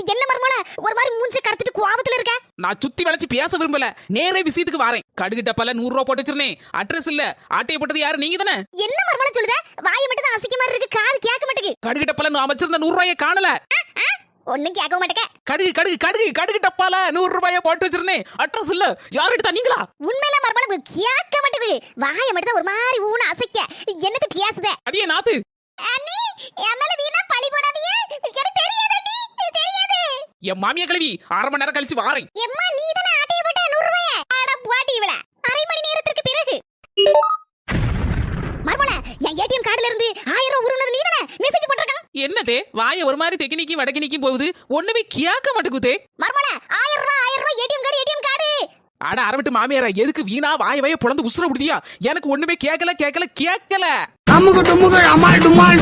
என்ன மர்மல ஒரு மாதிரி மூஞ்சி கறத்துட்டு கோவத்துல இருக்க? நான் சுத்தி வளைச்சு பேச விரும்பல, நேரே விஷயத்துக்கு வாரேன். கடுகு டப்பால 100 ரூபா போட்டு வச்சிருந்தேன். அட்ரஸ் இல்ல, ஆட்டைய போட்டது யாரு? நீங்க தானே? என்ன மர்மல சொல்லுத? வாயை மட்டும் தான் அசைக்க மாதிரி இருக்கு, காது கேட்க மாட்டேங்குது. கடுகு டப்பால நான் வச்சிருந்த 100 ரூபாயை காணல. ஒண்ணும் கேட்க மாட்டேங்க. கடுகு கடுகு கடுகு கடுகு டப்பால 100 ரூபாயை போட்டு வச்சிருந்தேன். அட்ரஸ் இல்ல, யார் எடுத்தா? நீங்களா? உண்மையில மர்மல கேட்க மாட்டேங்குது, வாயை மட்டும் தான் ஒரு மாதிரி ஊன அசைக்க. என்னது பேசுத? அடியே நாத்து, அண்ணி எம்எல்ஏ வீணா பழி போடாதீங்க, எனக்கு தெரியாது அண்ணி, தெரியாது. என் மாமியா கிளவி 1/2 மணி நேரம் கழிச்சு வாரேன். எம்மா நீ தான ஆட்டைய போட்ட 100 ரூபாய்? அட போடி இவள, அரை மணி நேரத்துக்கு பிறகு. மர்மல என் ஏடிஎம் கார்டுல இருந்து 1000 ரூபாய் உருனது நீ தான மெசேஜ் போட்டுருக்கான். என்னதே வாயை ஒரு மாதிரி தெக்கினிக்கு வடக்கினிக்கு போகுது, ஒண்ணுமே கேட்க மாட்டேங்குதே. மர்மல 1000 ரூபாய் ஏடிஎம் கார்டு. அட அரவிட்டு மாமியாரா, எதுக்கு வீணா வாய புலந்து உசுர விடுதியா? எனக்கு ஒண்ணுமே கேட்கல. அம்முக்கு டும்முக்கு அம்மாள் டும்மாள்.